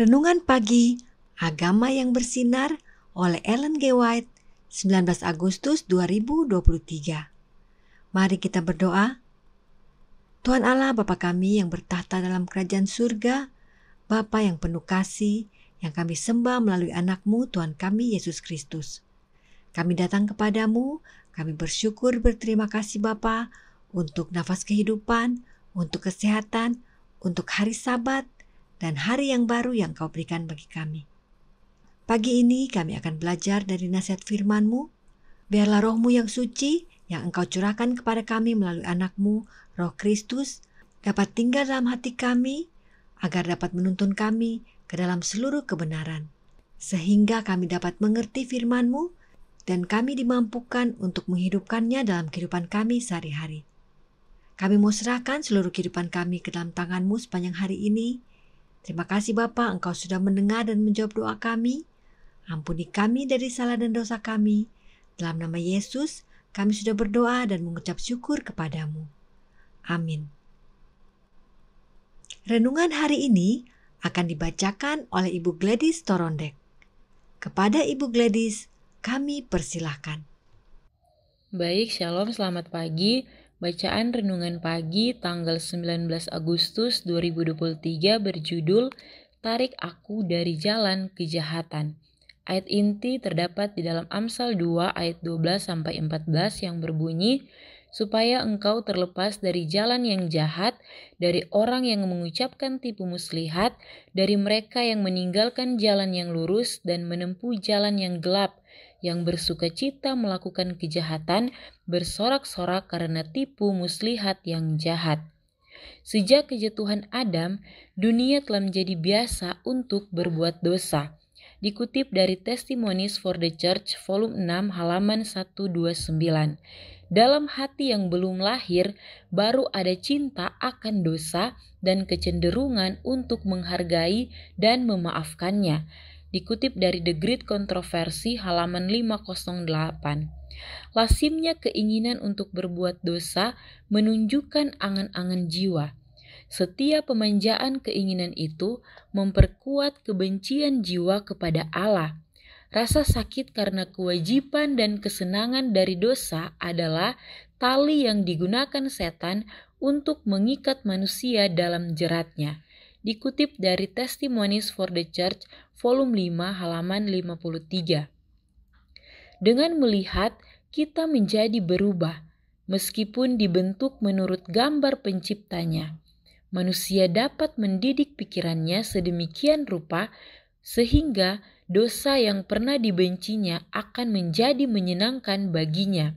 Renungan Pagi, Agama yang Bersinar oleh Ellen G. White, 19 Agustus 2023. Mari kita berdoa. Tuhan Allah Bapa kami yang bertahta dalam kerajaan surga, Bapa yang penuh kasih, yang kami sembah melalui anak-Mu Tuhan kami Yesus Kristus. Kami datang kepadamu, kami bersyukur berterima kasih Bapa untuk nafas kehidupan, untuk kesehatan, untuk hari Sabat, dan hari yang baru yang Kau berikan bagi kami. Pagi ini kami akan belajar dari nasihat firman-Mu. Biarlah Roh-Mu yang suci, yang Engkau curahkan kepada kami melalui anak-Mu, Roh Kristus, dapat tinggal dalam hati kami, agar dapat menuntun kami ke dalam seluruh kebenaran. Sehingga kami dapat mengerti firman-Mu, dan kami dimampukan untuk menghidupkannya dalam kehidupan kami sehari-hari. Kami mau serahkan seluruh kehidupan kami ke dalam tangan-Mu sepanjang hari ini. Terima kasih Bapa, Engkau sudah mendengar dan menjawab doa kami. Ampuni kami dari salah dan dosa kami. Dalam nama Yesus, kami sudah berdoa dan mengucap syukur kepadamu. Amin. Renungan hari ini akan dibacakan oleh Ibu Gladys Torondek. Kepada Ibu Gladys, kami persilahkan. Baik, Shalom, selamat pagi. Bacaan Renungan Pagi tanggal 19 Agustus 2023 berjudul Tarik Aku dari Jalan Kejahatan. Ayat inti terdapat di dalam Amsal 2 ayat 12-14 yang berbunyi, supaya engkau terlepas dari jalan yang jahat, dari orang yang mengucapkan tipu muslihat, dari mereka yang meninggalkan jalan yang lurus dan menempuh jalan yang gelap, yang bersukacita melakukan kejahatan, bersorak-sorak karena tipu muslihat yang jahat. Sejak kejatuhan Adam, dunia telah menjadi biasa untuk berbuat dosa. Dikutip dari Testimonies for the Church, volume 6, halaman 129. Dalam hati yang belum lahir, baru ada cinta akan dosa dan kecenderungan untuk menghargai dan memaafkannya. Dikutip dari The Great Controversy, halaman 508. Lazimnya keinginan untuk berbuat dosa menunjukkan angan-angan jiwa. Setiap pemanjaan keinginan itu memperkuat kebencian jiwa kepada Allah. Rasa sakit karena kewajiban dan kesenangan dari dosa adalah tali yang digunakan setan untuk mengikat manusia dalam jeratnya. Dikutip dari Testimonies for the Church, volume 5, halaman 53. Dengan melihat, kita menjadi berubah, meskipun dibentuk menurut gambar penciptanya. manusia dapat mendidik pikirannya sedemikian rupa sehingga dosa yang pernah dibencinya akan menjadi menyenangkan baginya.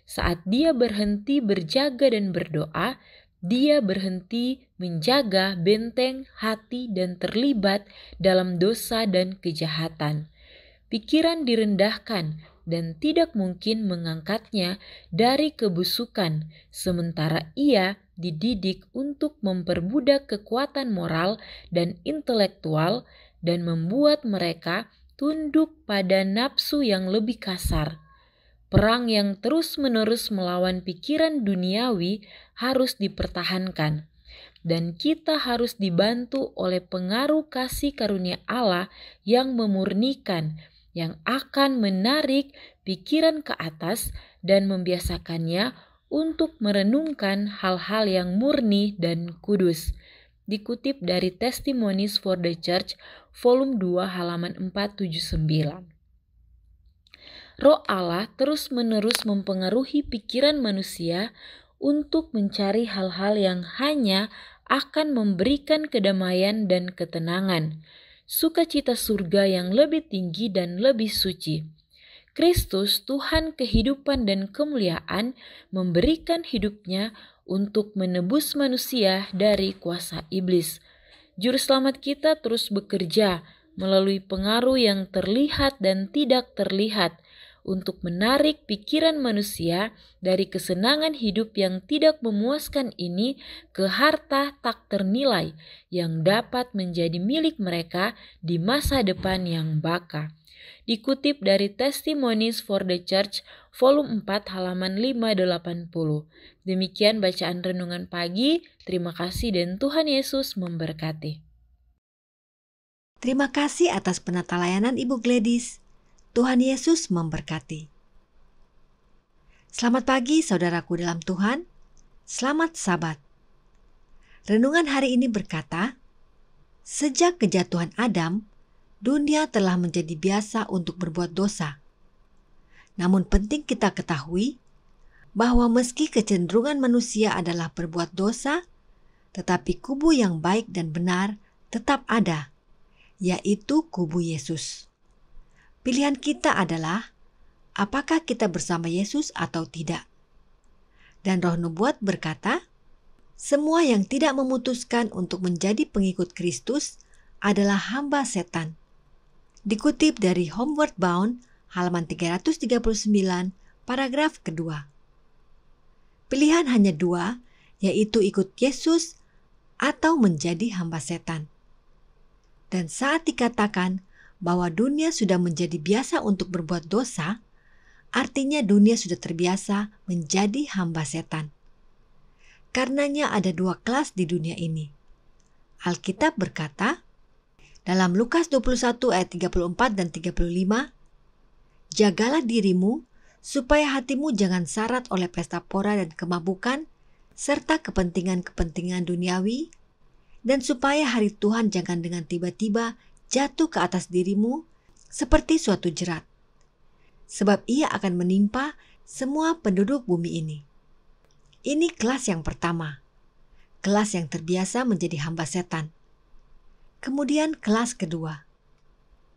Saat dia berhenti berjaga dan berdoa, dia berhenti menjaga benteng hati dan terlibat dalam dosa dan kejahatan. Pikiran direndahkan dan tidak mungkin mengangkatnya dari kebusukan, sementara ia dididik untuk memperbudak kekuatan moral dan intelektual dan membuat mereka tunduk pada nafsu yang lebih kasar. Perang yang terus-menerus melawan pikiran duniawi harus dipertahankan, dan kita harus dibantu oleh pengaruh kasih karunia Allah yang memurnikan, yang akan menarik pikiran ke atas dan membiasakannya untuk merenungkan hal-hal yang murni dan kudus. Dikutip dari Testimonies for the Church, volume 2 halaman 479. Roh Allah terus-menerus mempengaruhi pikiran manusia untuk mencari hal-hal yang hanya akan memberikan kedamaian dan ketenangan, sukacita surga yang lebih tinggi dan lebih suci. Kristus, Tuhan kehidupan dan kemuliaan, memberikan hidupnya untuk menebus manusia dari kuasa iblis. Juru selamat kita terus bekerja melalui pengaruh yang terlihat dan tidak terlihat untuk menarik pikiran manusia dari kesenangan hidup yang tidak memuaskan ini ke harta tak ternilai yang dapat menjadi milik mereka di masa depan yang baka. Dikutip dari Testimonies for the Church, volume 4 halaman 580. Demikian bacaan renungan pagi. Terima kasih dan Tuhan Yesus memberkati. Terima kasih atas penata layanan Ibu Gladys. Tuhan Yesus memberkati. Selamat pagi saudaraku dalam Tuhan. Selamat Sabat. Renungan hari ini berkata, sejak kejatuhan Adam, dunia telah menjadi biasa untuk berbuat dosa. Namun penting kita ketahui bahwa meski kecenderungan manusia adalah berbuat dosa, tetapi kubu yang baik dan benar tetap ada, yaitu kubu Yesus. Pilihan kita adalah apakah kita bersama Yesus atau tidak. Dan Roh Nubuat berkata, semua yang tidak memutuskan untuk menjadi pengikut Kristus adalah hamba setan. Dikutip dari Homeward Bound, halaman 339, paragraf kedua. Pilihan hanya dua, yaitu ikut Yesus atau menjadi hamba setan. Dan saat dikatakan bahwa dunia sudah menjadi biasa untuk berbuat dosa, artinya dunia sudah terbiasa menjadi hamba setan. Karenanya ada dua kelas di dunia ini. Alkitab berkata, dalam Lukas 21 ayat 34 dan 35, jagalah dirimu supaya hatimu jangan syarat oleh pesta pora dan kemabukan, serta kepentingan-kepentingan duniawi, dan supaya hari Tuhan jangan dengan tiba-tiba jatuh ke atas dirimu seperti suatu jerat. Sebab ia akan menimpa semua penduduk bumi ini. Ini kelas yang pertama. Kelas yang terbiasa menjadi hamba setan. Kemudian kelas kedua.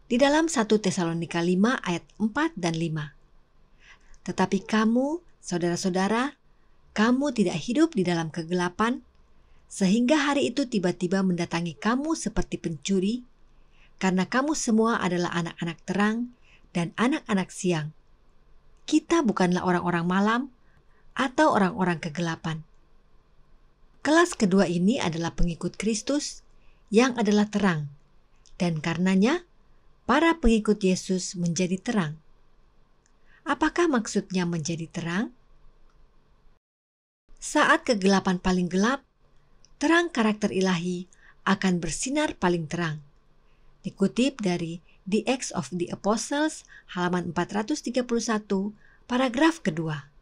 Di dalam 1 Tesalonika 5 ayat 4 dan 5. Tetapi kamu, saudara-saudara, kamu tidak hidup di dalam kegelapan, sehingga hari itu tiba-tiba mendatangi kamu seperti pencuri, karena kamu semua adalah anak-anak terang dan anak-anak siang. Kita bukanlah orang-orang malam atau orang-orang kegelapan. Kelas kedua ini adalah pengikut Kristus yang adalah terang, dan karenanya para pengikut Yesus menjadi terang. Apakah maksudnya menjadi terang? Saat kegelapan paling gelap, terang karakter ilahi akan bersinar paling terang. Dikutip dari The Acts of the Apostles, halaman 431, paragraf kedua.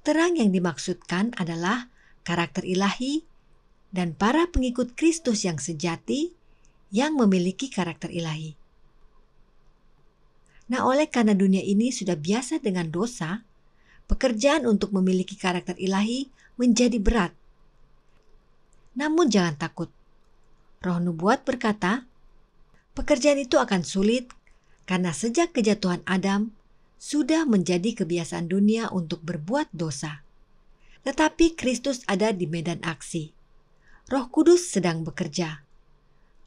Terang yang dimaksudkan adalah karakter ilahi dan para pengikut Kristus yang sejati yang memiliki karakter ilahi. Nah, oleh karena dunia ini sudah biasa dengan dosa, pekerjaan untuk memiliki karakter ilahi menjadi berat. Namun jangan takut. Roh nubuat berkata, pekerjaan itu akan sulit karena sejak kejatuhan Adam sudah menjadi kebiasaan dunia untuk berbuat dosa. Tetapi Kristus ada di medan aksi. Roh Kudus sedang bekerja.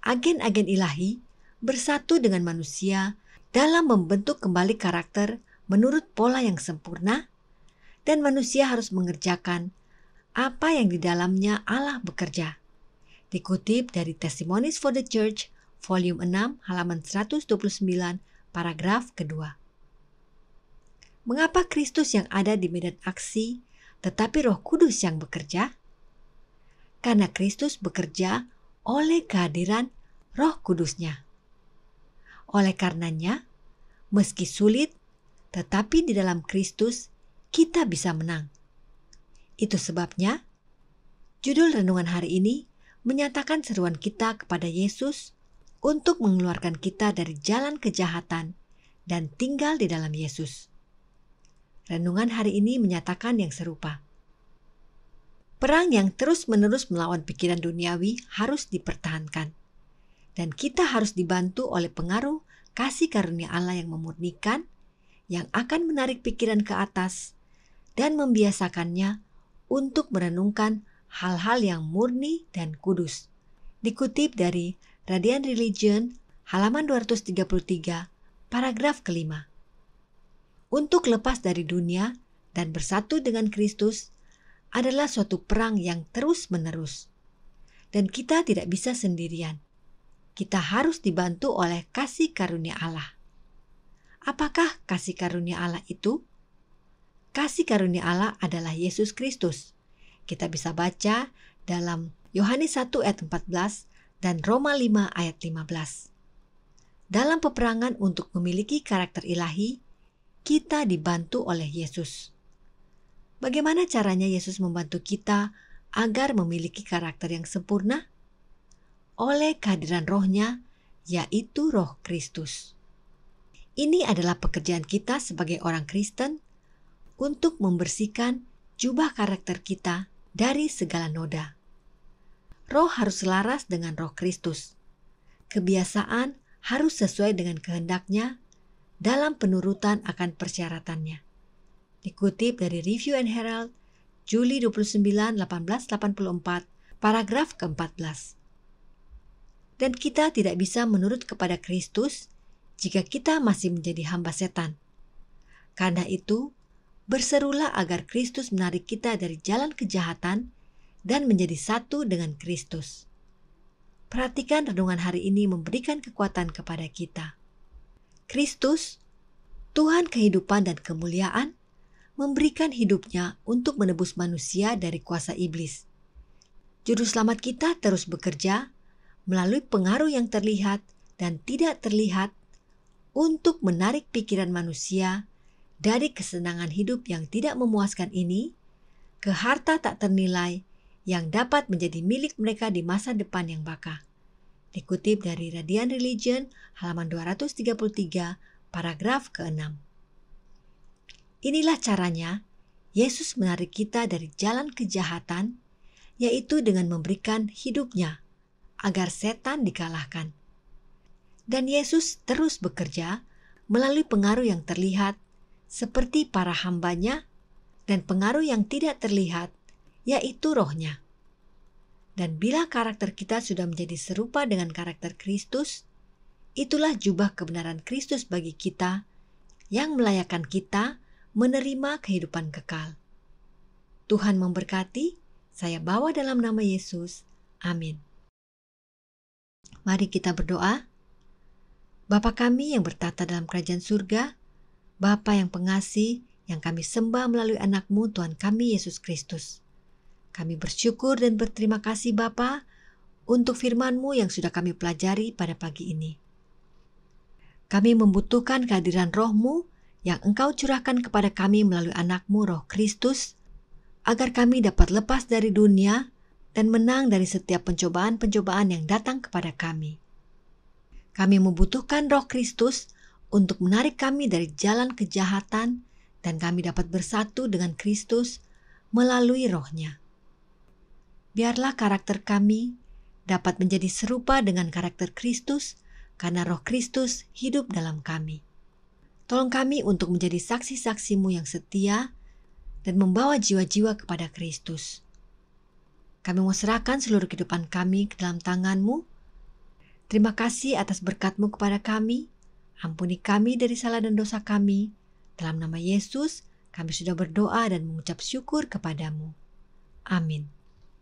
Agen-agen ilahi bersatu dengan manusia dalam membentuk kembali karakter menurut pola yang sempurna, dan manusia harus mengerjakan apa yang di dalamnya Allah bekerja. Dikutip dari Testimonies for the Church, volume 6, halaman 129, paragraf kedua. Mengapa Kristus yang ada di medan aksi, tetapi Roh Kudus yang bekerja? Karena Kristus bekerja oleh kehadiran Roh Kudusnya. Oleh karenanya, meski sulit, tetapi di dalam Kristus kita bisa menang. Itu sebabnya, judul renungan hari ini menyatakan seruan kita kepada Yesus untuk mengeluarkan kita dari jalan kejahatan dan tinggal di dalam Yesus. Renungan hari ini menyatakan yang serupa. Perang yang terus-menerus melawan pikiran duniawi harus dipertahankan. Dan kita harus dibantu oleh pengaruh kasih karunia Allah yang memurnikan, yang akan menarik pikiran ke atas dan membiasakannya untuk merenungkan hal-hal yang murni dan kudus. Dikutip dari Radiant Religion, halaman 233, paragraf kelima. Untuk lepas dari dunia dan bersatu dengan Kristus adalah suatu perang yang terus-menerus. Dan kita tidak bisa sendirian. Kita harus dibantu oleh kasih karunia Allah. Apakah kasih karunia Allah itu? Kasih karunia Allah adalah Yesus Kristus. Kita bisa baca dalam Yohanes 1 ayat 14 dan Roma 5 ayat 15. Dalam peperangan untuk memiliki karakter ilahi, kita dibantu oleh Yesus. Bagaimana caranya Yesus membantu kita agar memiliki karakter yang sempurna? Oleh kehadiran Roh-Nya, yaitu Roh Kristus. Ini adalah pekerjaan kita sebagai orang Kristen untuk membersihkan jubah karakter kita dari segala noda. Roh harus selaras dengan Roh Kristus. Kebiasaan harus sesuai dengan kehendak-Nya dalam penurutan akan persyaratannya. Dikutip dari Review and Herald, Juli 29, 1884, paragraf ke-14. Dan kita tidak bisa menurut kepada Kristus jika kita masih menjadi hamba setan. Karena itu, berserulah agar Kristus menarik kita dari jalan kejahatan dan menjadi satu dengan Kristus. Perhatikan renungan hari ini memberikan kekuatan kepada kita. Kristus, Tuhan kehidupan dan kemuliaan, memberikan hidupnya untuk menebus manusia dari kuasa iblis. Juru selamat kita terus bekerja melalui pengaruh yang terlihat dan tidak terlihat untuk menarik pikiran manusia dari kesenangan hidup yang tidak memuaskan ini ke harta tak ternilai yang dapat menjadi milik mereka di masa depan yang baka. Dikutip dari Radiant Religion, halaman 233, paragraf ke-6. Inilah caranya Yesus menarik kita dari jalan kejahatan, yaitu dengan memberikan hidupnya agar setan dikalahkan. Dan Yesus terus bekerja melalui pengaruh yang terlihat seperti para hambanya dan pengaruh yang tidak terlihat, yaitu Roh-Nya. Dan bila karakter kita sudah menjadi serupa dengan karakter Kristus, itulah jubah kebenaran Kristus bagi kita yang melayakkan kita menerima kehidupan kekal. Tuhan memberkati, saya bawa dalam nama Yesus. Amin. Mari kita berdoa. Bapa kami yang bertata dalam kerajaan surga, Bapa yang pengasih, yang kami sembah melalui anak-Mu Tuhan kami Yesus Kristus. Kami bersyukur dan berterima kasih Bapa untuk firman-Mu yang sudah kami pelajari pada pagi ini. Kami membutuhkan kehadiran Roh-Mu yang Engkau curahkan kepada kami melalui anak-Mu Roh Kristus, agar kami dapat lepas dari dunia dan menang dari setiap pencobaan-pencobaan yang datang kepada kami. Kami membutuhkan Roh Kristus untuk menarik kami dari jalan kejahatan dan kami dapat bersatu dengan Kristus melalui Roh-Nya. Biarlah karakter kami dapat menjadi serupa dengan karakter Kristus, karena Roh Kristus hidup dalam kami. Tolong kami untuk menjadi saksi-saksi-Mu yang setia dan membawa jiwa-jiwa kepada Kristus. Kami mau serahkan seluruh kehidupan kami ke dalam tangan-Mu. Terima kasih atas berkat-Mu kepada kami. Ampuni kami dari salah dan dosa kami. Dalam nama Yesus, kami sudah berdoa dan mengucap syukur kepadamu. Amin.